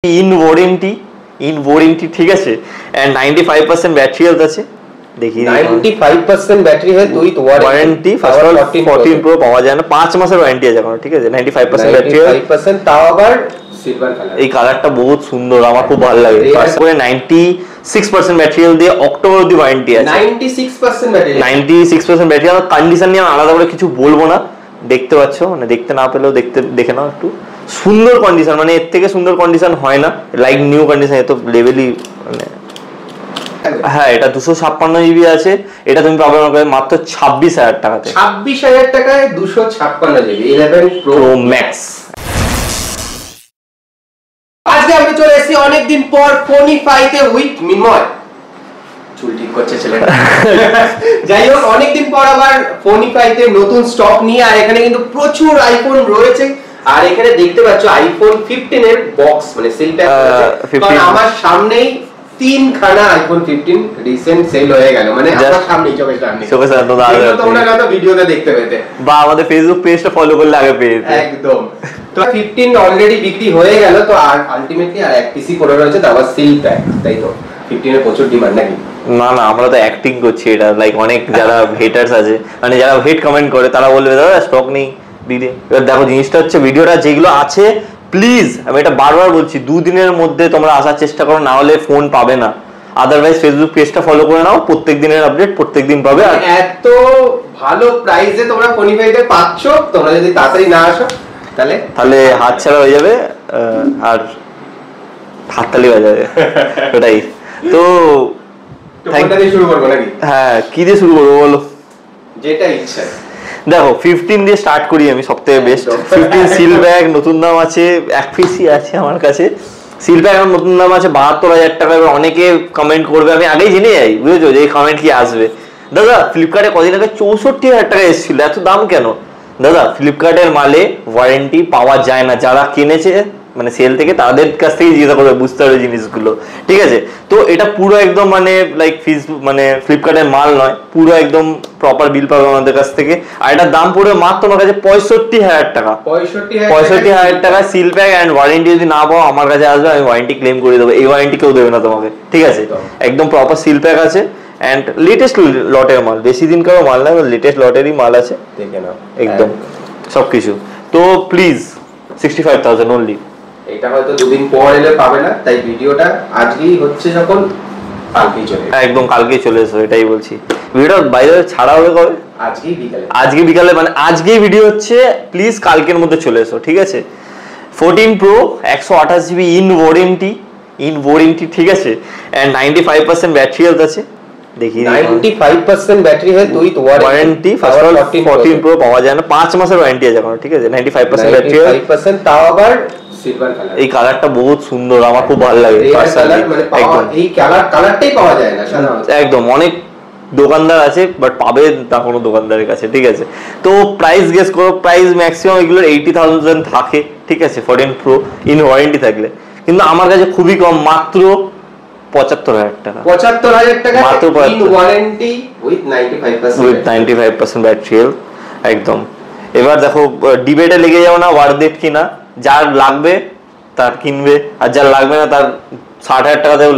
in warranty ঠিক আছে and 95% battery health আছে দেখি 95% battery health with warranty first of all 14 pro পাওয়া যায় না 5 মাসের ওয়ারেন্টি আছে এখন ঠিক আছে 95% ব্যাটারি হেলথ 95% তাও আবার সিলভার কালার এই কালারটা বহুত সুন্দর আমার খুব ভালো লাগে ফার্স্ট করে 96% ব্যাটারি হেলথ দিয়ে অক্টোবর অবধি ওয়ারেন্টি আছে 96% ব্যাটারি 96% ব্যাটারি হেলথ কন্ডিশন নিয়ে আলাদা করে কিছু বলবো না দেখতে পাচ্ছ মানে দেখতে না পেলেও দেখে নাও একটু সুন্দর কন্ডিশন মানে এর থেকে সুন্দর কন্ডিশন হয় না লাইক নিউ কন্ডিশন এত লেভেলই মানে হ্যাঁ এটা 256 জিবি আছে এটা তুমি পাবে মাত্র 26000 টাকাতে 26000 টাকায় 256 জিবি 11 প্রো ম্যাক্স আজকে আমি চলে এসেছি অনেকদিন পর ফোনিফাইতে উইথ মিনময় চুল ঠিক করছে ছেলেটা যাই হোক অনেকদিন পর আবার ফোনিফাইতে নতুন স্টক নিয়ে আর এখানে কিন্তু প্রচুর আইফোন রয়েছে আর এখানে দেখতে পাচ্ছ আইফোন 15 এর বক্স মানে সেল প্যাক আছে কারণ আমার সামনেই তিনখানা আইফোন 15 রিসেন্ট সেল হয়ে গেল মানে আমার সামনেই চোখের সামনে তোমরা কত ভিডিওতে দেখতে পেতে বা আমাদের ফেসবুক পেজটা ফলো করলে আগে পেয়ে যেতে একদম তো 15 অলরেডি বিক্রি হয়ে গেল তো আর আলটিমেটলি আর এক পিসি করে রয়েছে তো আবার সেল প্যাক তাই তো 15 এর প্রচুর ডিমান্ড নাকি না না আমরা তো অ্যাক্টিং করছি এটা লাইক অনেক যারা হেটার্স আছে মানে যারা হেট কমেন্ট করে তারা বলবে দাদা স্টক নেই দিদি এবার দেখো জিনিসটা হচ্ছে ভিডিওটা যেগুলো আছে প্লিজ আমি এটা বারবার বলছি দুদিনের মধ্যে তোমরা আসার চেষ্টা করো না হলে ফোন পাবে না আদারওয়াইজ ফেসবুক পেজটা ফলো করে নাও প্রত্যেক দিনের আপডেট প্রত্যেকদিন পাবে আর এত ভালো প্রাইসে তোমরা ফোনিফাইতে পাচ্ছ তোমরা যদি তাড়াতাড়ি না আসো তাহলে হাতছাড়া হয়ে যাবে আর হাততালি হয়ে যাবে ওটাই তো কোনটা দিয়ে শুরু করব নাকি হ্যাঁ কি দিয়ে শুরু করব বলো যেটা ইচ্ছা দেখো 15 দিয়ে স্টার্ট করি আমি সবথেকে বেস্ট 15 সিল ব্যাগ নতুন দাম আছে এক পিসি আছে আমার কাছে সিল ব্যাগ এখন নতুন দাম আছে 72000 টাকা এবার অনেকে কমেন্ট করবে আমি আগেই জেনে যাই বুঝেছো যে এই কমেন্ট কি আসবে দাদা ফ্লিপকার্টে কদিন আগে 64000 টাকা এসেছিল এত দাম কেন দাদা ফ্লিপকার্টের মালে ওয়ারেন্টি পাওয়া যায় না যারা কিনেছে মানে সেল থেকে তাদের কাছ থেকে জিজ্ঞাসা করবে বুঝতে হবে জিনিসগুলো ঠিক আছে তো এটা পুরো একদম মানে লাইক মানে ফ্লিপকার্টের মাল নয় পুরো একদম প্রপার বিল পাবে আমাদের কাছ থেকে আর এটার দাম পুরো মাত্র তোমার কাছে 65000 টাকা 65000 টাকা সিল প্যাক এন্ড ওয়ারেন্টি যদি না পাও আমার কাছে আসবে আমি ওয়ারেন্টি ক্লেম করে দেবো এই ওয়ারেন্টি কেউ দেবে না তোমাকে ঠিক আছে একদম প্রপার সিল প্যাক আছে এন্ড লেটেস্ট লটের মাল বেশি দিন কারো মাল না লেটেস্ট লটেরই মাল আছে দেখে নাও একদম সবকিছু তো প্লিজ 65000 অনলি এটা হয়তো দুদিন পর এলে পাবে না তাই ভিডিওটা আজকেই হচ্ছে যখন কালকেই চলে একদম কালকেই চলে এসো এটাই বলছি ভিডিও বাইরে ছাড়া হবে কবে আজকে বিকালে মানে আজকেই ভিডিও হচ্ছে প্লিজ কালকের মধ্যে চলে এসো ঠিক আছে 14 প্রো 128 জিবি ইন ওয়ারেন্টি ঠিক আছে এন্ড 95% ব্যাটারি হেলথ আছে দেখি 95% battery health with warranty first of all 14 pro পাওয়া যায় না 5 মাসের ওয়ারেন্টি আছে এখন ঠিক আছে 95% ব্যাটারি হেলথ 95% তাও আবার সিলভার কালার এই কালারটা বহুত সুন্দর আমার খুব ভালো লাগে পার্সোনালি মানে এই কালারটাই পাওয়া যায় না সাধারণত একদম অনেক দোকানদার আছে বাট পাবে না কোনো দোকানদারের কাছে ঠিক আছে তো প্রাইস গেস করো প্রাইস ম্যাক্সিমাম এগুলোর 80000 থাকে ঠিক আছে 14 প্রো ইন ওয়ারেন্টি থাকলে কিন্তু আমার কাছে খুবই কম মাত্র 75000 টাকা মাত্র in warranty with 95% battery health একদম এবার দেখো ডিবেটে লেগে যাও না ওয়ার্থ ইট কিনা যার লাগবে তার কিনবে আর যার লাগবে না তার 60000 টাকাতেও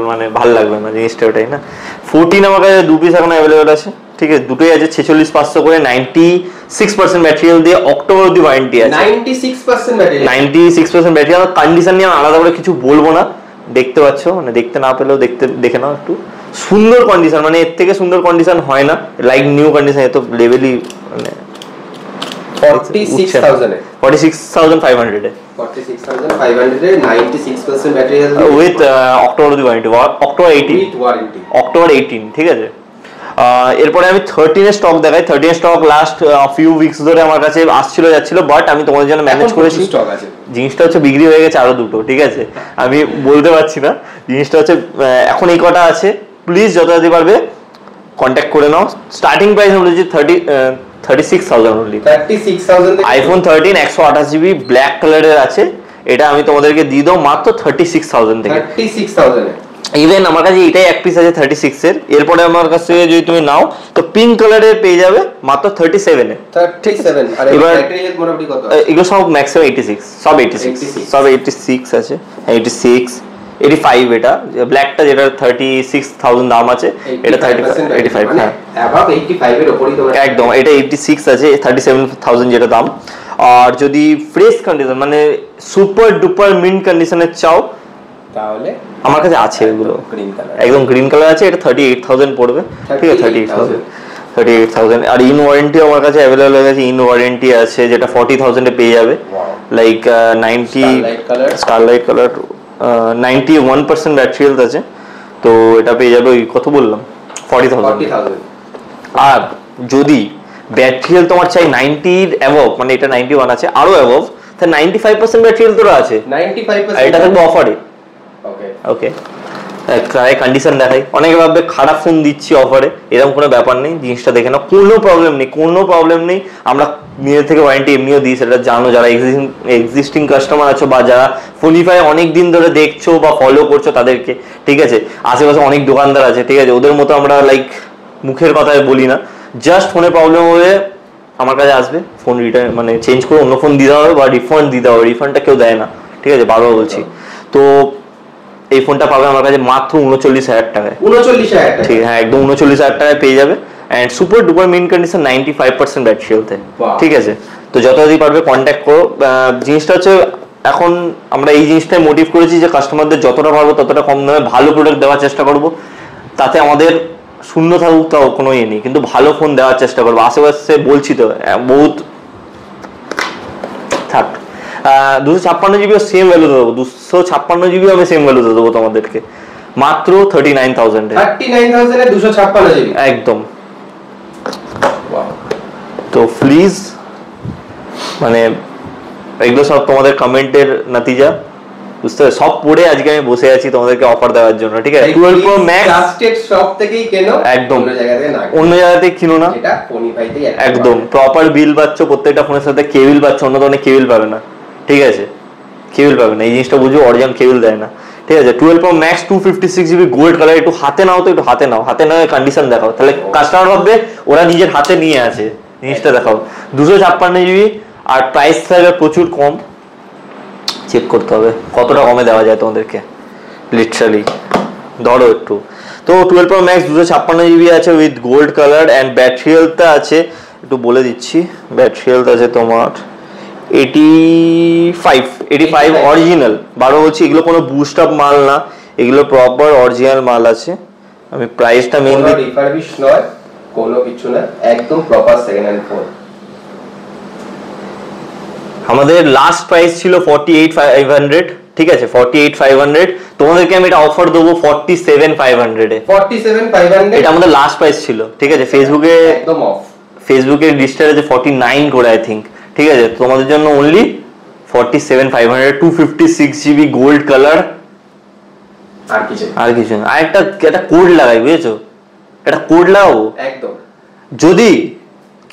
মানে ভালো লাগবে না জিনিসটা ওটাই না 14 আমার কাছে দু পিস এখন অ্যাভেলেবল আছে ঠিক আছে দুটোই আছে 46500 করে 96% ব্যাটারি দিয়ে অক্টোবর অবধি ওয়ারেন্টি আছে 96% ব্যাটারি আর কন্ডিশন নিয়ে আলাদা করে কিছু বলবো না দেখতে পাচ্ছ মানে দেখতে না পেলেও দেখে নাও একটু সুন্দর কন্ডিশন মানে এর থেকে সুন্দর কন্ডিশন হয় না লাইক নিউ কন্ডিশন এত লেভেলই মানে 46500 এ 96% battery health with October warranty October 18 ঠিক আছে এরপরে আমি 13 এর স্টক দেখাই 13 এর স্টক লাস্ট ফিউ উইকস ধরে আমার কাছে আসছিল যাচ্ছিল বাট আমি তোমাদের জন্য ম্যানেজ করেছি জিনিসটা হচ্ছে বিক্রি হয়ে গেছে আরো দুটো ঠিক আছে আমি বলতে পারছি না জিনিসটা হচ্ছে এখন এই কটা আছে প্লিজ যত তাড়াতাড়ি পারবে কন্ট্যাক্ট করে নাও স্টার্টিং প্রাইস বলেছি 36,000 only 36,000 আইফোন 13 128 জিবি ব্ল্যাক কালারের আছে এটা আমি তোমাদেরকে দিয়ে দাও মাত্র 36,000 থেকে 36,000 ইভেন আমার কাছে এটাই এক পিস আছে 36 এর, এরপরে আমার কাছে যদি তুমি নাও তো পিঙ্ক কালারের পেয়ে যাবে মাত্র 37 এ। 37 আর এবার ব্যাটারি হেলথ মোটামুটি কত আছে? এগুলো সব ম্যাক্সিমাম 86, সব 86 আছে, 86 85 এটা ব্ল্যাকটা যেটা 36,000 দাম আছে, এটা 85 হ্যাঁ অ্যাবাভ 85 এর উপরই তোমার একদম। এটা 86 আছে, 37,000 যেটা দাম। আর যদি ফ্রেশ কন্ডিশন মানে সুপার ডুপার মিন্ট কন্ডিশনের চাও তাহলে আমার কাছে আছে এগুলো, গ্রিন কালার, একদম গ্রিন কালার আছে, এটা 38,000 পড়বে, ঠিক আছে 38,000। আর ইন ওয়ারেন্টি আমার কাছে অ্যাভেলেবল হয়ে গেছে, ইন ওয়ারেন্টি আছে যেটা 40,000 এ পেয়ে যাবে, like 90 starlight colour 91% battery health আছে, তো এটা পেয়ে যাবে ওই কত বললাম 40,000। আর যদি ব্যাটারি হেলথ তোমার চাই 90 অ্যাবভ, মানে এটা 91 আছে আরো অ্যাবভ, তাহলে 95% ব্যাটারি হেলথ তোরা আছে 95%, এটা থাকবে অফারে। ওকে ওকে কন্ডিশন দেখাই, অনেকে ভাববে খারাপ ফোন দিচ্ছি অফারে, এরকম কোনো ব্যাপার নেই, জিনিসটা দেখে না, কোনো প্রবলেম নেই। আমরা নিজের থেকে ওয়ারেন্টি এমনিও দিই, সেটা জানো যারা এক্সিস্টিং কাস্টমার আছো বা যারা ফোনিফাই অনেক দিন ধরে দেখছো বা ফলো করছো তাদেরকে, ঠিক আছে। আশেপাশে অনেক দোকানদার আছে, ঠিক আছে, ওদের মতো আমরা লাইক মুখের কথায় বলি না, জাস্ট ফোনে প্রবলেম হলে আমার কাছে আসবে, ফোন রিটার্ন মানে চেঞ্জ করে অন্য ফোন দিতে হবে বা রিফান্ড দিতে হবে, রিফান্ডটা কেউ দেয় না, ঠিক আছে, বারবার বলছি। তো এই ফোনটা পাবে আমার কাছে মাত্র 39,000 টাকায়, 39,000 টাকা, ঠিক হ্যাঁ একদম 39,000 টাকায় পেয়ে যাবে, and super duper mint condition 95% battery হেলথে, ঠিক আছে। তো যতদি পারবে কন্ট্যাক্ট করো। জিনিসটা হচ্ছে এখন আমরা এই জিনিসটাই মোটিভ করেছি যে কাস্টমারদের যতটা পারবো ততটা কম দামে ভালো প্রোডাক্ট দেওয়ার চেষ্টা করব, তাতে আমাদের শূন্য থাকুক তাও কোনো ইয়ে নেই, কিন্তু ভালো ফোন দেওয়ার চেষ্টা করবো। আশেপাশে বলছি তো বহুত থাক 256 জিবিও সেম ভ্যালু দেবো, 256 জিবিও আমি সেম ভ্যালু দেবো তোমাদেরকে মাত্র 39,000 এ 256 জিবি একদম। তো প্লিজ মানে এগুলো সব তোমাদের কমেন্টের নতিজা, বুঝতে পারছো, সব পড়ে আজকে আমি বসে আছি তোমাদেরকে অফার দেওয়ার জন্য, ঠিক আছে। 12 Pro Max ট্রাস্টেড শপ থেকেই কেনো, একদম অন্য জায়গাতে কিনো না, এটা ফোনিফাইতেই একদম প্রপার বিল পাচ্ছ, প্রত্যেকটা ফোনের সাথে কেবিল পাচ্ছ, অন্য ধরনের কেবিল পাবে না, ঠিক আছে, কেবিল পাবে না, এই জিনিসটা বুঝো, অরিজিনাল কেবিল দেয় না, ঠিক আছে। 12 Pro Max 256 GB gold colour, একটু হাতে নাও তো, একটু হাতে নাও, হাতে নাও কন্ডিশন দেখাও, তাহলে কাস্টমার ভাববে ওরা নিজের হাতে নিয়ে আছে, জিনিসটা দেখাও। 256 জিবি আর প্রাইস থাকবে প্রচুর কম, চেক করতে হবে কতটা কমে দেওয়া যায় তোমাদেরকে, লিটারালি ধরো একটু। তো 12 Pro Max 256 জিবি আছে with gold colour, and battery হেলথটা আছে একটু বলে দিচ্ছি, ব্যাটারি হেলথ আছে তোমার 85 অরিজিনাল, বারো বলছি এগুলো কোনো বুস্ট আপ মাল না, এগুলো প্রপার অরিজিনাল মাল আছে। আমি প্রাইসটা মেইনলি রিফারবিশ নয়, কোনো কিছু না, একদম প্রপার সেকেন্ড হ্যান্ড ফোন। আমাদের লাস্ট প্রাইস ছিল 48,500, ঠিক আছে, 48,500, তোমাদেরকে আমি এটা অফার দেবো 47,500 এ। 47,500 এটা আমাদের লাস্ট প্রাইস ছিল, ঠিক আছে। ফেসবুকে একদম অফ, ফেসবুকের লিস্টার আছে 49 করে আই থিঙ্ক, ঠিক আছে। তোমাদের জন্য অনলি 47,500, 256 জিবি গোল্ড কালার, আর কিছু না। আর একটা কোড লাগাই, বুঝেছো, একটা কোড লাগাবো একদম। যদি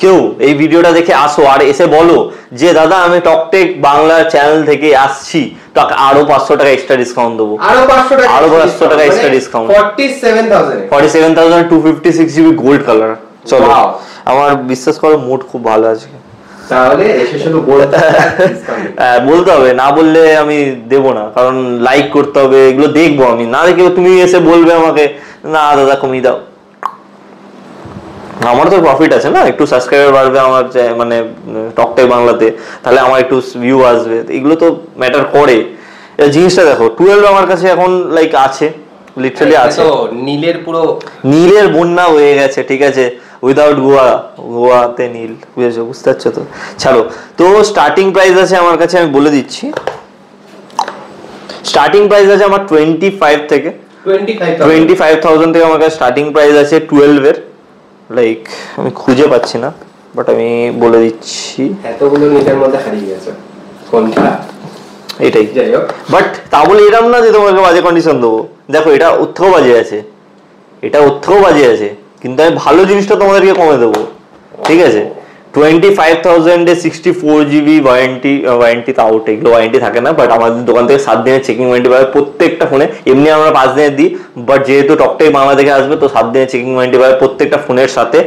কেউ এই ভিডিওটা দেখে আসো আর এসে বলো যে দাদা আমি টকটেক বাংলা চ্যানেল থেকে আসছি, তো আরো 500 টাকা এক্সট্রা ডিসকাউন্ট দেবো, আরো 500 টাকা extra discount, 47,000 256 GB gold colour. চলো, আমার বিশ্বাস করো মুড খুব ভালো আছে, তাহলে এসে শুধু বলতে হবে, না বললে আমি দেবো না, কারণ লাইক করতে হবে, এগুলো দেখবো আমি, না দেখে তুমি এসে বলবে আমাকে না দাদা কমিয়ে দাও, আমার তো প্রফিট আছে না, একটু সাবস্ক্রাইবার বাড়বে আমার মানে টকটেক বাংলাতে, তাহলে আমার একটু ভিউ আসবে, এগুলো তো ম্যাটার করে। জিনিসটা দেখো 12 আমার কাছে এখন লাইক আছে, লিটারালি আছে, নীলের পুরো নীলের বন্যা হয়ে গেছে, ঠিক আছে, উইদাউট গোয়াতে নীল, বুঝেছো, বুঝতে পারছো তো। ছাড়ো, তো স্টার্টিং প্রাইস আছে আমার কাছে, আমি বলে দিচ্ছি, স্টার্টিং প্রাইস আছে আমার 25 থেকে 25,000 থেকে আমার কাছে স্টার্টিং প্রাইস আছে 12 এর, লাইক আমি খুঁজে পাচ্ছি না, বাট আমি বলে দিচ্ছি, এতগুলো নীলের মধ্যে হারিয়ে গেছে কোনটা, এটাই। বাট তা বলে এরকম না যে তোমাকে বাজে কন্ডিশন দেবো, দেখো এটা ওর থেকেও বাজে আছে, এটা ওর থেকেও বাজে আছে, কিন্তু আমি ভালো জিনিসটা তোমাদেরকে কমে দেবো, ঠিক আছে। 25,000 এ 64 জিবি ওয়ারেন্টি তো আউট, এগুলো ওয়ারেন্টি থাকে না, বাট আমাদের দোকান থেকে 7 দিনের চেকিং ওয়ারেন্টি পাবে প্রত্যেকটা ফোনে। এমনি আমরা 5 দিনের দিই, বাট যেহেতু টকটাই বাংলা থেকে আসবে তো 7 দিনের চেকিং ওয়ারেন্টি পাবে প্রত্যেকটা ফোনের সাথে।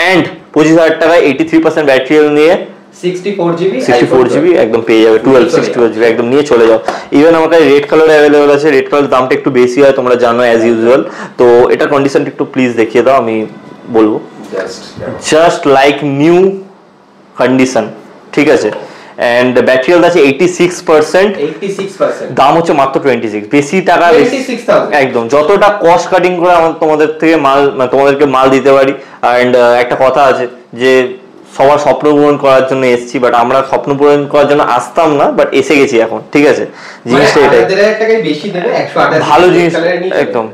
অ্যান্ড 25,000 টাকায় 83% ব্যাটারি নিয়ে 64 জিবি একদম পেয়ে যাবে। 64 জিবি একদম নিয়ে চলে যাও। ইভেন আমার কাছে রেড কালার অ্যাভেলেবল আছে, রেড কালার দামটা একটু বেশি হয় তোমরা জানো অ্যাজ ইউজুয়াল। তো এটা কন্ডিশনটা একটু প্লিজ দেখিয়ে দাও, আমি বলবো জাস্ট লাইক নিউ কন্ডিশন, ঠিক আছে। এন্ড ব্যাটারি হেলথ আছে 86%, দাম হচ্ছে মাত্র 26, বেশি টাকা একদম। যতটা কস্ট কাটিং করে আমরা তোমাদের থেকে তোমাদেরকে মাল দিতে পারি। এন্ড একটা কথা আছে যে সবার স্বপ্ন পূরণ করার জন্য এসেছি, বাট আমরা স্বপ্ন পূরণ করার জন্য আসতাম না, বাট এসে গেছি এখন, ঠিক আছে। জিনিসটা এটাই ভালো জিনিস একদম।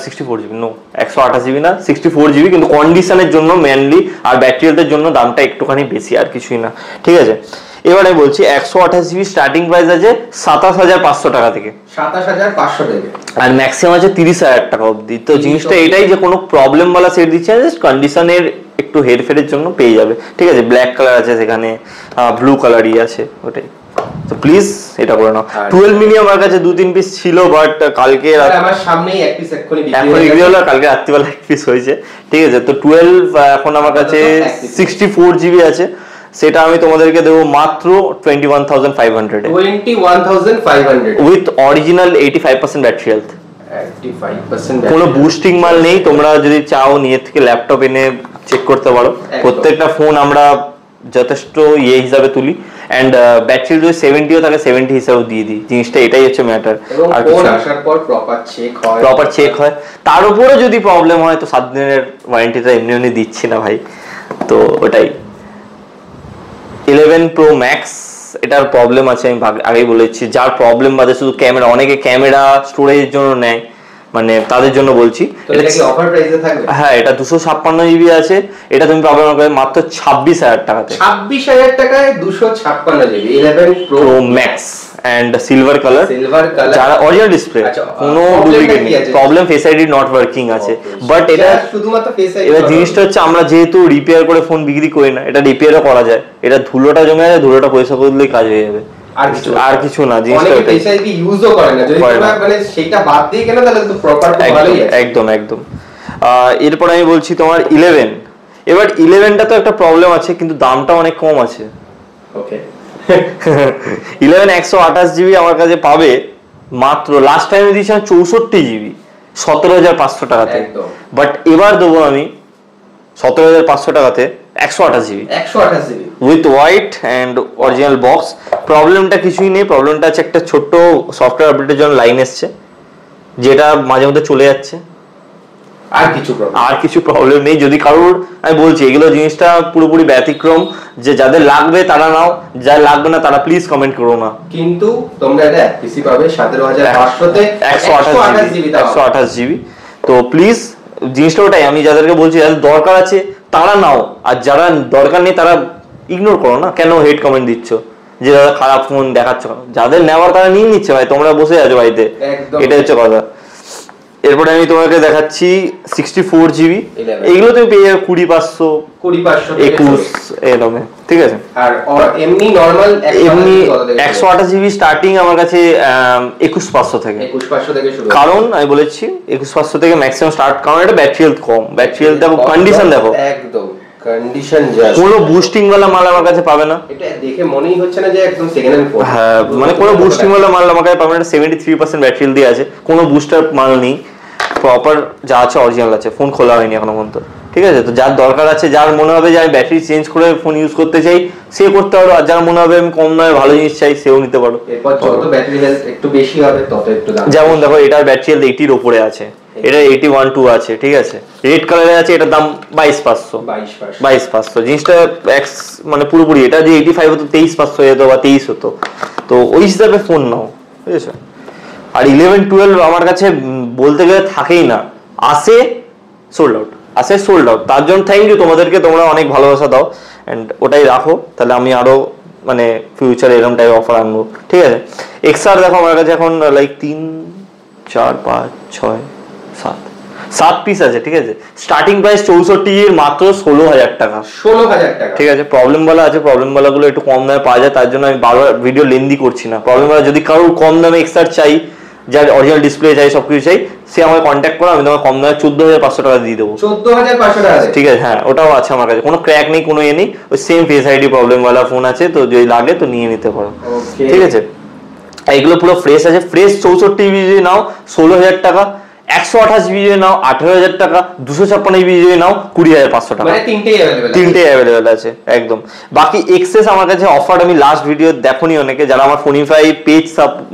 64 জিবি নো, 128 জিবি না 64 জিবি, কিন্তু কন্ডিশনের জন্য মেনলি, আর ব্যাটারি হেলথের জন্য দামটা একটুখানি বেশি, আর কিছুই না, ঠিক আছে। এবারে বলছি 128 জিবি স্টার্টিং প্রাইস আছে 27,500 টাকা থেকে, 27,500 থেকে, আর ম্যাক্সিমাম আছে 30,000 টাকা অবধি। তো জিনিসটা এটাই যে কোনো প্রবলেম वाला সেট দিচ্ছে না, জাস্ট কন্ডিশনের একটু হেরফেরের জন্য পেয়ে যাবে, ঠিক আছে। ব্ল্যাক কালার আছে, সেখানে ব্লু কালারই আছে, ওটাই। তো প্লিজ এটা করে নাও। 12 মিনি আমার কাছে 2-3 পিস ছিল, বাট কালকে আমার সামনেই এক পিস এক্ষুনি বিক্রি হলো, কালকে রাত্রিবেলা এক পিস হয়েছে, ঠিক আছে। তো 12 এখন আমার কাছে 64 জিবি আছে, সেটা আমি তোমাদেরকে দেবো মাত্র 21,500 উইথ অরিজিনাল 85% ব্যাটারি হেলথ। কোনো বুস্টিং মাল নেই, তোমরা যদি চাও নিজের থেকে ল্যাপটপ এনে চেক করতে পারো। প্রত্যেকটা ফোন আমরা যথেষ্ট হিসাবে তুলি, এন্ড ব্যাটারি যদি 70ও থাকে 70 হিসাবেও দিয়ে দিই। জিনিসটা এটাই হচ্ছে ম্যাটার। আর ফোন আসার পর প্রপার চেক হয়, তার উপরে যদি প্রবলেম হয় তো 7 দিনের ওয়ারেন্টিটা এমনি দিচ্ছি না ভাই। তো ওটাই 11 Pro Max, এটার প্রবলেম আছে, আমি আগেই বলেছি। যার প্রবলেম বাদে শুধু ক্যামেরা, অনেকে ক্যামেরা স্টোরেজের জন্য নেয়, মানে তাদের জন্য বলছি। হ্যাঁ, এটা 256 জিবি আছে, এটা তুমি পাবে মাত্র 26,000 টাকাতে। 26,000 টাকায় 256 GB 11 Pro Max and silver colour, যারা অরিজিনাল ডিসপ্লে, কোনো ডুপ্লিকেট নেই। Problem face ID not working আছে, বাট এটা শুধুমাত্র ফেস আইডি। এবার জিনিসটা হচ্ছে আমরা যেহেতু রিপেয়ার করে ফোন বিক্রি করি না, এটা রিপেয়ারও করা যায়। এটা ধুলোটা জমে আছে, ধুলোটা পয়সা করলেই কাজ হয়ে যাবে, আর কিছু না। জিনিসটা অনেকে ফেস আইডি ইউজও করে না, যদি তোমরা মানে সেটা বাদ দিয়ে কেন, তাহলে তো প্রপার ভালোই আছে একদম একদম। এরপর আমি বলছি তোমার 11। এবার 11টা তো একটা প্রবলেম আছে, কিন্তু দামটা অনেক কম আছে। ওকে 11 128 জিবি আমার কাছে পাবে মাত্র, লাস্ট টাইম দিয়েছিলাম 64 জিবি 17,500 টাকাতে, বাট এবার দেবো আমি 17,500 টাকাতে 128 GB with white and original box. প্রবলেমটা কিছুই নেই, প্রবলেমটা আছে একটা ছোট্ট সফটওয়্যার আপডেটের জন্য লাইন এসছে, যেটা মাঝে মধ্যে চলে যাচ্ছে, আর কিছু প্রবলেম নেই। যদি কারোর, আমি বলছি এগুলো জিনিসটা পুরোপুরি ব্যতিক্রম, যে যাদের লাগবে তারা নাও, যাদের লাগবে না তারা প্লিজ কমেন্ট করো না। কিন্তু তোমরা এটা পিসি পাবে 17,500 তে 128 জিবি। তো প্লিজ জিনিসটা ওটাই, আমি যাদেরকে বলছি যাদের দরকার আছে তারা নাও, আর যারা দরকার নেই তারা ইগনোর করো না। কেন হেড কমেন্ট দিচ্ছ যে দাদা খারাপ ফোন দেখাচ্ছ? যাদের নেওয়ার তারা নিয়ে নিচ্ছে ভাই, তোমরা বসে আছো বাড়িতে, এটা হচ্ছে কথা। এরপরে আমি তোমাকে দেখাচ্ছি 64 জিবি, এগুলো তুমি পেয়ে যাবে 20,500 21 এরকম, ঠিক আছে। আর এমনি নরমাল এমনি 128 জিবি স্টার্টিং আমার কাছে 21,500 থেকে শুরু। কারণ আমি বলেছি 21,500 থেকে ম্যাক্সিমাম স্টার্ট, কারণ এটা ব্যাটারি হেলথ কম। ব্যাটারি হেলথ দেখো, কন্ডিশন দেখো, একদম কন্ডিশন জাস্ট। কোনো বুস্টিং वाला মাল আমার কাছে পাবে না, এটা দেখে মনেই হচ্ছে না যে একদম সেকেন্ড হ্যান্ড ফোন। হ্যাঁ, মানে কোনো বুস্টিং वाला মাল আমার কাছে পাবে না। 73% ব্যাটারি হেলথ দিয়ে আছে, কোনো বুস্টার মাল নেই, প্রপার যা আছে অরিজিনাল আছে। ফোন খোলা হয়নি এখনো পর্যন্ত, ঠিক আছে। তো যার দরকার আছে, যার মনে হবে যে আমি ব্যাটারি চেঞ্জ করে ফোন ইউজ করতে চাই, সে করতে পারো। আর যার মনে হবে আমি কম দামে ভালো জিনিস চাই, সেও নিতে পারো। এরপর যত ব্যাটারি হেলথ একটু বেশি হবে তত একটু দাম। যেমন দেখো, এটার ব্যাটারি হেলথ 80 এর উপরে আছে, এটা 81.2 আছে, ঠিক আছে। রেড কালারে আছে, এটার দাম 22,500। জিনিসটা মানে পুরোপুরি, এটা যে 85 হতো 23,500 হয়ে যেত বা 23 হতো, তো ওই হিসাবে ফোন নাও, বুঝেছো। আর 11 12 আমার কাছে বলতে গেলে থাকেই না, আসে সোল্ড আউট। তার জন্য থ্যাংক ইউ তোমাদেরকে, তোমরা অনেক ভালোবাসা দাও, এন্ড ওটাই রাখো। তাহলে আমি আরো মানে ফিউচারে এরকম টাইপ অফার আনবো, ঠিক আছে। এক্সআর দেখো আমার কাছে এখন লাইক 3 4 5 6 7 7 পিস আছে, ঠিক আছে। স্টার্টিং প্রাইস 64 এর মাত্র 16,000 টাকা। 16,000 টাকা, ঠিক আছে। প্রবলেম বলা আছে, প্রবলেম বলাগুলো একটু কম দামে পাওয়া যায়, তার জন্য আমি বারবার ভিডিও লেন্দি করছি না। প্রবলেম বলা যদি কারোর কম দামে এক্সআর চাই, যার অরিজিনাল ডিসপ্লে চাই, সবকিছু চাই, সে আমাকে কন্ট্যাক্ট করো, আমি তোমাকে কম দামে 14,500 টাকা দিয়ে দেবো। 14,500 টাকা, ঠিক আছে। হ্যাঁ, ওটাও আছে আমার কাছে, কোনো ক্র্যাক নেই, কোনো নেই, ওই সেম ফেস আইডি প্রবলেম ওয়ালা ফোন আছে, তো যদি লাগে তো নিয়ে নিতে পারো। ঠিক আছে। এইগুলো পুরো ফ্রেশ আছে, ফ্রেশ 64 জিবি যদি নাও 16,000 টাকা, 128 জিবি যদি নাও 18,000 টাকা, 256 জিবি যদি নাও 20,500 টাকা। মানে তিনটেই অ্যাভেলেবেল আছে একদম। বাকি এক্সেস আমার কাছে অফার, আমি লাস্ট ভিডিও দেখোনি অনেকে, যারা আমার ফোনিফাই পেজ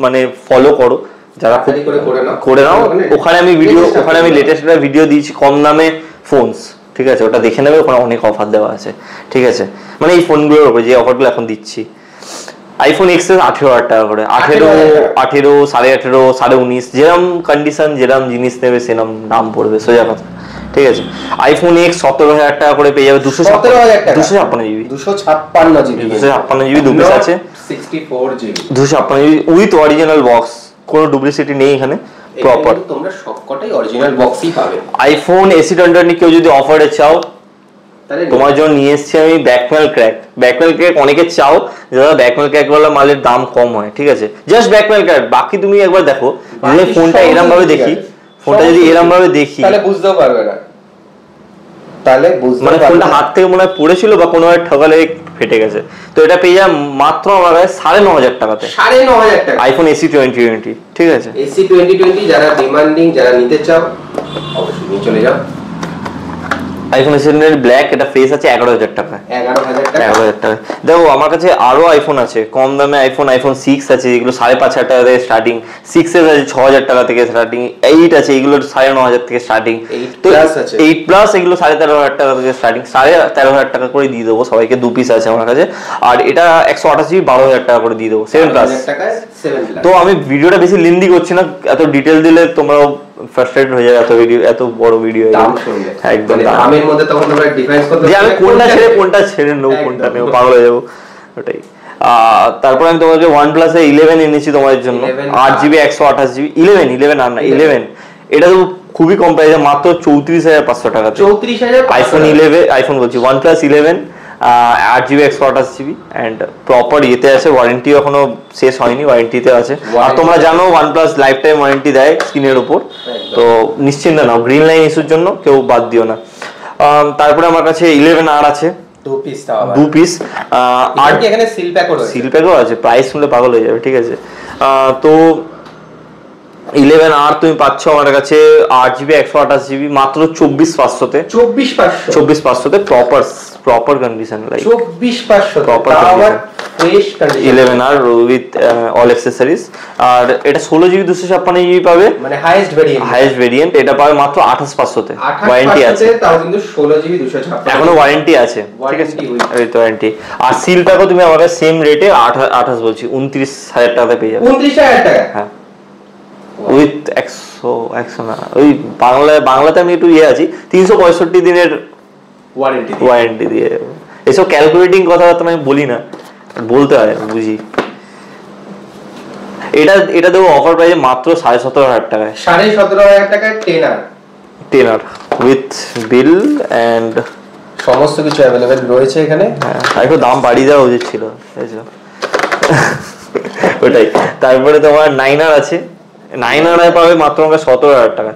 মানে ফলো করো, যারা করে নাও, ওখানে আমি ভিডিও, ওখানে আমি লেটেস্ট একটা ভিডিও দিয়েছি কম দামে ফোনস, ঠিক আছে, ওটা দেখে নেবে, ওখানে অনেক অফার দেওয়া আছে। ঠিক আছে, মানে এই ফোনগুলোর উপরে যে অফারগুলো এখন দিচ্ছি। আইফোন এক্সএস 18,000 টাকা করে, 18, 18.5, 19.5, যেরকম কন্ডিশন, যেরকম জিনিস নেবে সেরকম দাম পড়বে, সোজা কথা। ঠিক আছে। আইফোন এক্স 17,000 টাকা করে পেয়ে যাবে, 256 জিবি, 256 জিবি 2 পিস আছে, 64 GB 256 GB with original box, কোনো ডুপ্লিসিটি নেই এখানে, প্রপার। তোমরা সবকটাই অরিজিনাল বক্সই পাবে। আইফোন AC20 কেউ যদি অফারে চাও, তোমার জন্য নিয়ে এসেছি আমি ব্যাকমেল ক্র্যাক। ব্যাকমেল ক্র্যাক অনেকে চাও, যারা ব্যাকমেল ক্র্যাক ওয়ালা মালের দাম কম হয়, ঠিক আছে, জাস্ট ব্যাকমেল ক্র্যাক। বাকি তুমি একবার দেখো, যদি ফোনটা এরকম ভাবে দেখি, ফোনটা যদি এরকম ভাবে দেখি, তাহলে বুঝতেও পারবে না, তাহলে মানে ফোনটা হাত থেকে মনে হয় পড়েছিল বা কোনো ঠকালে ফেটে গেছে। তো এটা পেয়ে যাবে মাত্র আমার কাছে 9,500 টাকাতে, 9,500 টাকা আইফোন AC2020। ঠিক আছে, AC2020 যারা ডিমান্ডিং, যারা নিতে চাও অবশ্যই নিয়ে চলে যাও। আইফোন AC20 ব্ল্যাক, এটা ফেস আছে 11,000 টাকা। 11,000 টাকা। দেখো আমার কাছে আরো আইফোন আছে কম দামে, আইফোন 6 আছে, এগুলো 5,500 টাকা থেকে স্টার্টিং, 6 আছে 6,000 টাকা থেকে স্টার্টিং, 8 আছে, এগুলো 9,500 থেকে স্টার্টিং, 8 প্লাস এগুলো 13,500 টাকা থেকে স্টার্টিং, 13,500 টাকা করে দিয়ে দেবো সবাইকে, 2 পিস আছে আমার কাছে। আর এটা 128 জিবি 12,000 টাকা করে দিয়ে দেবো, 7 প্লাস। তো আমি ভিডিওটা বেশি লেন্দি করছি না, এত ডিটেল দিলে তোমরাও ফ্রাস্ট্রেটেড হয়ে যাবে, এত ভিডিও, এত বড় ভিডিও একদম দামের মধ্যে, তখন তোমরা ডিফাইন করতে যে আমি কোনটা ছেড়ে নেবো, কোনটা নেবো, পাগল হয়ে যাবো, ওটাই। তারপর আমি তোমাকে OnePlus 11 এনেছি তোমাদের জন্য, 8GB 128 জিবি, 11 আর না 11, এটা তো খুবই কম প্রাইসে, মাত্র 34,500 টাকা। 34,000 আইফোন 11, আইফোন বলছি OnePlus 11, 8GB 128 GB, and proper ইয়েতে আছে, ওয়ারেন্টি এখনো শেষ হয়নি, ওয়ারেন্টিতে আছে। আর তোমরা জানো OnePlus লাইফ টাইম ওয়ারেন্টি দেয় স্ক্রিনের উপর, তো নিশ্চিন্ত নাও, গ্রিন লাইন ইস্যুর জন্য কেউ বাদ দিও না। তারপরে আমার কাছে 11R আছে, 2 পিস, আর এখানে সিল প্যাকও আছে, প্রাইস শুনলে পাগল হয়ে যাবে। ঠিক আছে, তো 11R তুমি পাচ্ছ আমার কাছে 8GB 128 জিবি মাত্র 24,500-তে, 24,500-তে, proper condition, like 24,500 proper fresh condition, 11R with all accessories. আর এটা 16GB 256 জিবি পাবে, মানে হাইয়েস্ট ভেরিয়েন্ট, এটা পাবে মাত্র 28,500-তে, ওয়ারেন্টি আছে, তাও কিন্তু 16GB 256 এখনো ওয়ারেন্টি আছে। ঠিক আছে, এই তো ওয়ারেন্টি। আর সিল প্যাকও তুমি আমার কাছে সেম রেটে 28 বলছি 29,000 টাকাতে পেয়ে যাবে। 29,000 টাকা, হ্যাঁ, উইথ 100 না, ওই বাংলাতে আমি একটু আছি, 365 দিনের ওয়ারেন্টি দিয়ে। এসব ক্যালকুলেটিং কথাবার্তা আমি বলি না, বলতে হয়, বুঝি। এটা দেবো অফার প্রাইসে মাত্র 17,500 টাকায়, 17,500 টাকায় 10R উইথ বিল অ্যান্ড সমস্ত কিছু অ্যাভেলেবেল রয়েছে এখানে। হ্যাঁ, একটু দাম বাড়িয়ে দেওয়া উচিত ছিল, ওটাই। তারপরে তোমার 9R আছে, 9R পাবে মাত্র 17,000 টাকা।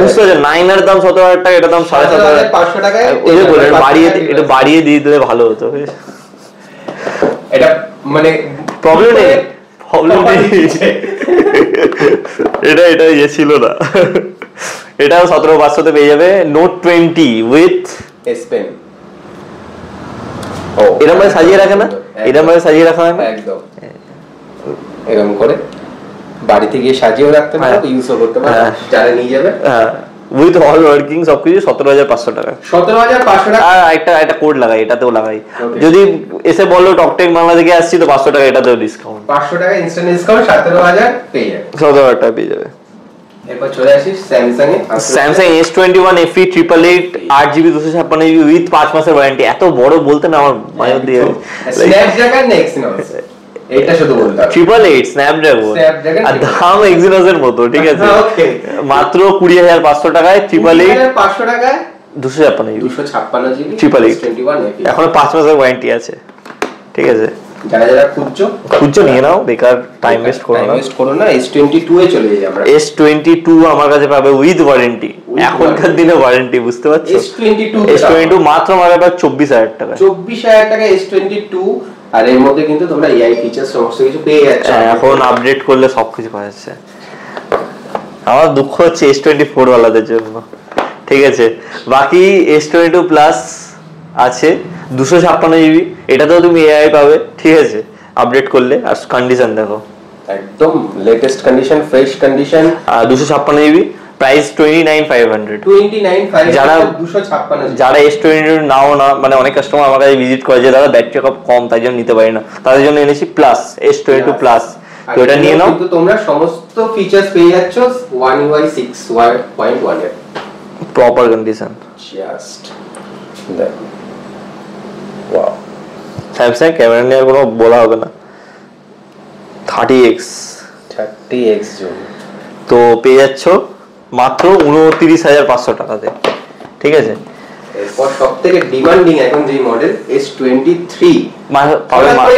বুঝতে পারছো, 9R দাম 17,000 টাকা, এটা দাম 17,500 টাকায়। এটা বাড়িয়ে দিয়ে দিলে ভালো হতো, এটা মানে প্রবলেম নেই, এটা ইয়ে ছিল না। এটাও 17,500-তে পেয়ে যাবে, Note 20 উইথ S Pen। এরকম ভাবে সাজিয়ে রাখে না, একদম এরকম করে বাড়িতে গিয়ে সাজিয়েও রাখতে পারো, ইউজও করতে পারো, যারা নিয়ে যাবে। উইথ অল ওয়ার্কিং সবকিছু 17,500 টাকা। 17,500 টাকা। আর একটা কোড লাগাই, এটাতেও লাগাই, যদি এসে বললো টকটেক বাংলা থেকে আসছি তো 500 টাকা এটাতেও ডিসকাউন্ট, 500 টাকা ইনস্ট্যান্ট ডিসকাউন্ট, 17,000 পেয়ে যাবে, 17,000 টাকা পেয়ে যাবে। এরপর চলে আসি Samsung S21 FE 888 8GB 256 GB with 5 মাসের ওয়ারেন্টি। এত বড় বলতে না আমার মায়ের দিয়ে, স্ন্যাপড্রাগন না এক্সিনোস, এটা শুধু বলতে হবে 888 স্ন্যাপড্রাগন আর দাম এক্সিনোস এর মতো, ঠিক আছে? মাত্র 20500 টাকায় 500 টাকায় 256 জিবি 888 এখন 5 মাসের ওয়ারেন্টি আছে, ঠিক আছে? যারা খুঁজছো নিয়ে নাও, বেকার টাইম ওয়েস্ট করো না। S22 এ চলে যাই আমরা। S22 আমার কাছে পাবে উইথ ওয়ারেন্টি, এখনকার দিনে ওয়ারেন্টি, বুঝতে পারছো? S22 মাত্র আমার কাছে 24000 টাকা। 24000 টাকা S22, আর এর মধ্যে কিন্তু তোমরা AI ফিচার সমস্ত কিছু পেয়ে যাচ্ছ। এখন আপডেট করলে সবকিছু পাওয়া যাচ্ছে। আমার দুঃখ হচ্ছে S24 ওয়ালাদের জন্য, ঠিক আছে? বাকি S22 প্লাস আছে 256 জিবি, এটাতেও তুমি AI পাবে, ঠিক আছে? আপডেট করলে। আর কন্ডিশন দেখো, একদম latest condition, fresh condition. 256 GB, price 29500। যারা 256 যারা S22 নাও না, মানে অনেক কাস্টমার আমার কাছে ভিজিট করে যে দাদা ব্যাটারি ব্যাকআপ কম, তাই জন্য নিতে পারি না, তাদের জন্য এনেছি প্লাস, S22 প্লাস। তো এটা নিয়ে নাও, কিন্তু তোমরা সমস্ত ফিচারস পেয়ে যাচ্ছ One UI 6.1 এর প্রপার কন্ডিশন। জাস্ট দেখো, ওয়াও। স্যামসাং ক্যামেরা নিয়ে কোনো বলা হবে না, 30x জুম। তো পেয়ে যাচ্ছ মাত্র 29500 টাকাতে, ঠিক আছে? এরপর সবথেকে ডিমান্ডিং এখন যে মডেল S23,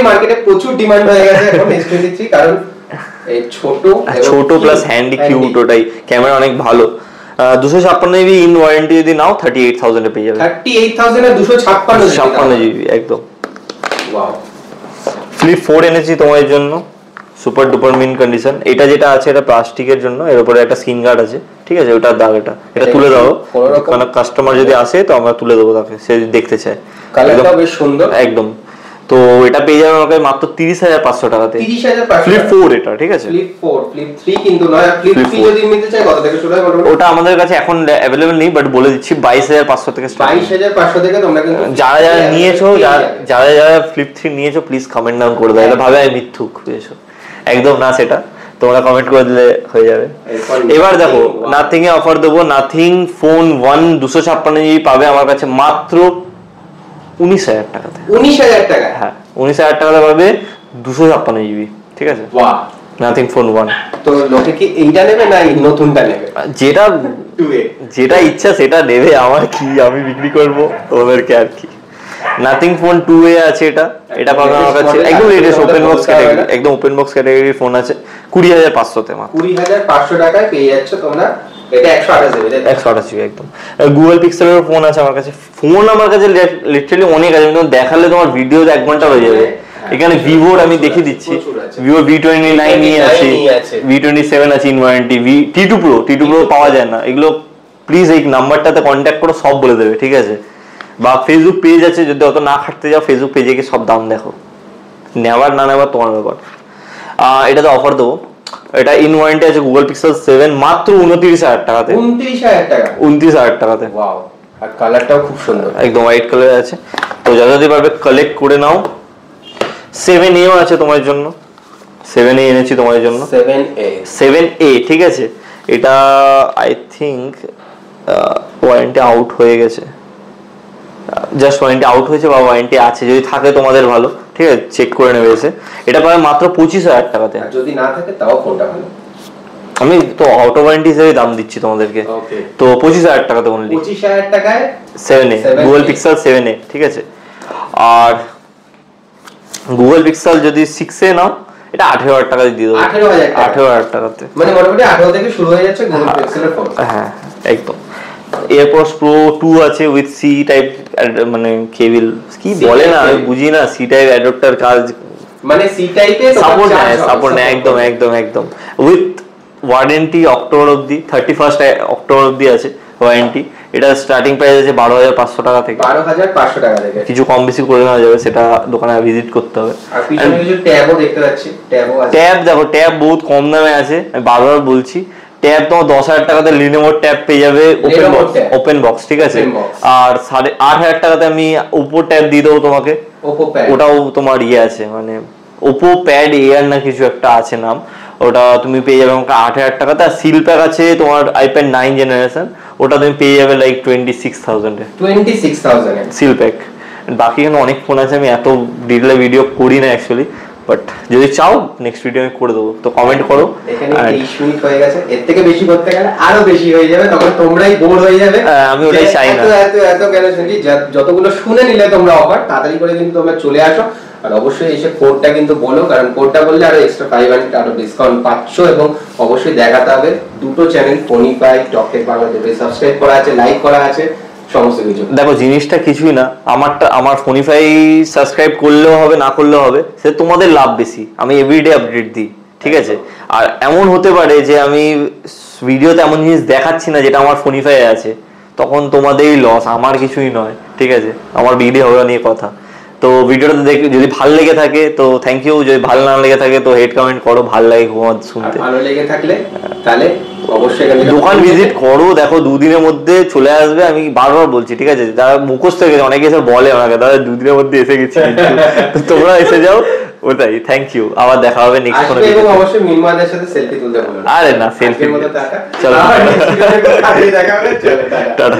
মার্কেটে প্রচুর ডিমান্ড হয়ে গেছে এখন S23, কারণ এই ছোট প্লাস হ্যান্ডি কিউট, ওটাই ক্যামেরা অনেক ভালো। 256 জিবি ইন ওয়ারেন্টি যদি নাও 38000 এ পেয়ে যাবে। 38000 এ 256 জিবি একদম। ওয়াও। ফ্লিপ 4 এনেছি তোমাদের জন্য, সুপার ডুপার মিন কন্ডিশন। এটা যেটা আছে এটা প্লাস্টিকের জন্য, এর উপরে একটা স্ক্রিন গার্ড আছে, ঠিক আছে? ওটার দাগ এটা তুলে দাও, কারণ কাস্টমার যদি আসে তো আমরা তুলে দেবো তাকে, সে দেখতে চায়। কালারটা বেশ সুন্দর একদম। তো এটা পেয়ে যাবে আমাকে মাত্র 30500 টাকাতে। 30500 ফ্লিপ 4 এটা, ঠিক আছে? ফ্লিপ 4, ফ্লিপ 3 কিন্তু নয়। ফ্লিপ 3 যদি নিতে চাই কত থেকে শুরু হয়? ওটা আমাদের কাছে এখন अवेलेबल নেই, বাট বলে দিচ্ছি 22500 থেকে স্টার্ট। 22500 থেকে তোমরা কিন্তু যারা নিয়েছো, যারা ফ্লিপ 3 নিয়েছো প্লিজ কমেন্ট ডাউন করে দাও। এটা ভাবে আমি মিথ্যুক পেয়েছো, একদম না, সেটা তোমরা কমেন্ট করে দিলে হয়ে যাবে। এবার দেখো নাথিং এ অফার দেবো। নাথিং ফোন 1 256 জিবি পাবে আমার কাছে মাত্র 19000 টাকাতে। 19000 টাকা? হ্যাঁ, 19000 টাকাতে পাবে 256 জিবি, ঠিক আছে? বাহ। Nothing phone 1। তো লোকে কি এইটা নেবে না এই নতুনটা নেবে? যেটা ইচ্ছা সেটা নেবে, আমার কি, আমি বিক্রি করব ওদেরকে আর কি। নাথিং ফোন 2A আছে, এটা পাবে আমার কাছে একদম লেটেস্ট ওপেন বক্স ক্যাটাগরি, একদম ওপেন বক্স ক্যাটাগরির ফোন আছে 20500 তে মাত্র। 20500 টাকায় পেয়ে যাচ্ছ তোমরা। এটা 128 জিবি একদম। গুগল পিক্সেলের ফোন আছে আমার কাছে। ফোন আমার কাছে লিটারালি অনেক আছে, কিন্তু দেখালে তোমার ভিডিও 1 ঘন্টা হয়ে যাবে। এখানে ভিভোর আমি দেখিয়ে দিচ্ছি, ভিভো V29 নিয়ে আছে, V27 আছে ইন ওয়ারেন্টি, T2 Pro পাওয়া যায় না। এগুলো প্লিজ এই নাম্বারটাতে কন্ট্যাক্ট করো, সব বলে দেবে, ঠিক আছে? বা ফেসবুক পেজ আছে, যদি অত না খাটতে যাও ফেসবুক পেজে গিয়ে সব দাম দেখো, নেওয়ার না নেওয়ার তোমার ব্যাপার। এটাতে অফার দেবো। এটা ইন ওয়ারেন্টি আছে গুগল পিক্সেল 7 মাত্র 29000 টাকাতে। 29000 টাকাতে। ওয়াও। আর কালারটাও খুব সুন্দর, একদম হোয়াইট কালার আছে। তো যতদিন পারবে কালেক্ট করে নাও। 7A আছে তোমার জন্য, 7A এনেছি তোমার জন্য। 7A, ঠিক আছে? এটা আই থিঙ্ক ওয়ারেন্টি আউট হয়ে গেছে, জাস্ট ওয়ারেন্টি আউট হয়েছে বা ওয়ারেন্টি আছে, যদি থাকে তোমাদের ভালো, ঠিক আছে? চেক করে নেবে এসে। এটা পাবে মাত্র 25000 টাকাতে। যদি না থাকে তাও ফোনটা ভালো। আমি তো অটো ওয়ারেন্টি হিসেবে দাম দিচ্ছি তোমাদেরকে। তো 25000 টাকাতে অনলি। 25000 টাকায় 7A গুগল পিক্সেল 7A, ঠিক আছে? আর গুগল পিক্সেল যদি 6A নাও, এটা 18000 টাকা দিয়ে দেবো। 18000 টাকাতে, মানে মোটামুটি 18 থেকে শুরু হয়ে যাচ্ছে গুগল পিক্সেলের ফোন। হ্যাঁ একদম। এয়ারপডস প্রো 2 আছে উইথ সি টাইপ, মানে কেবল কি বলে না আমি বুঝি না, সি টাইপ অ্যাডাপ্টার কাজ, মানে সি টাইপে সাপোর্ট নেয় একদম উইথ ওয়ারেন্টি অক্টোবর অবধি, 31 অক্টোবর অবধি আছে ওয়ারেন্টি। এটা স্টার্টিং প্রাইস আছে 12500 টাকা থেকে। 12500 টাকা থেকে কিছু কম বেশি করে নেওয়া যাবে, সেটা দোকানে ভিজিট করতে হবে। আর পিছনে কিছু ট্যাবও দেখতে পাচ্ছি, ট্যাবও আছে। ট্যাব দেখো, ট্যাব বহুত কম দামে আছে, আমি বারবার বলছি। ট্যাব তোমার 10000 টাকাতে লিনোভো ট্যাব পেয়ে যাবে ওপেন বক্স, ঠিক আছে? আর 8500 টাকাতে আমি ওপো ট্যাব দিয়ে দেবো তোমাকে। ওটাও তোমার ইয়ে আছে, মানে ওপো প্যাড এয়ার না কিছু একটা আছে নাম, ওটা তুমি পেয়ে যাবে আমাকে 8000 টাকাতে। আর সিল প্যাক আছে তোমার আইপ্যাড 9 জেনারেশন, ওটা তুমি পেয়ে যাবে লাইক 26000 এ। 26000 এ সিল প্যাক। বাকি এখানে অনেক ফোন আছে, আমি এত ডিটেইলে ভিডিও করি না অ্যাকচুয়ালি, বাট যদি চাও নেক্সট ভিডিও আমি করে দেবো, তো কমেন্ট করো। এখানে 23 মিনিট হয়ে গেছে, এর থেকে বেশি করতে গেলে আরো বেশি হয়ে যাবে, তখন তোমরাই বোর হয়ে যাবে। আমি ওটাই চাই না। এত কেন শুনছি, যতগুলো শুনে নিলে তোমরা অফার তাড়াতাড়ি করে কিন্তু তোমরা চলে আসো। আর অবশ্যই এসে কোডটা কিন্তু বলো, কারণ কোডটা বললে আরো এক্সট্রা 500 আরো ডিসকাউন্ট পাচ্ছ। এবং অবশ্যই দেখাতে হবে দুটো চ্যানেল, ফোনিফাই, টকটেক বাংলা, দুটো সাবস্ক্রাইব করা আছে, লাইক করা আছে, সমস্ত কিছু। দেখো জিনিসটা কিছুই না, আমার ফোনিফাই সাবস্ক্রাইব করলেও হবে, না করলেও হবে, সে তোমাদের লাভ বেশি। আমি এভরিডে আপডেট দিই, ঠিক আছে? আর এমন হতে পারে যে আমি ভিডিওতে এমন জিনিস দেখাচ্ছি না যেটা আমার ফোনিফাই আছে, তখন তোমাদেরই লস, আমার কিছুই নয়, ঠিক আছে? আমার বিক্রি হবে নিয়ে কথা। তো ভিডিওটা দেখে যদি ভালো লেগে থাকে তো থ্যাংক ইউ, যদি ভালো না লেগে থাকে তো হেড কমেন্ট করো, ভালো লাগে শুনতে। ভালো লেগে থাকলে তাহলে অবশ্যই দোকান ভিজিট করো, দেখো 2 দিনের মধ্যে চলে আসবে। আমি বারবার বলছি, ঠিক আছে? যারা মুখস্থ হয়ে গেছে, অনেকে এসে বলে আমাকে দাদা 2 দিনের মধ্যে এসে গেছি, তোমরা এসে যাও। ওটাই, থ্যাংক ইউ, আবার দেখা হবে নেক্সট কোনো ভিডিওতে। এবং অবশ্যই মিনমাদের সাথে সেলফি তুলতে বলবেন। আরে না, সেলফি মতো টাটা। চলো দেখা হবে, চলো টাটা।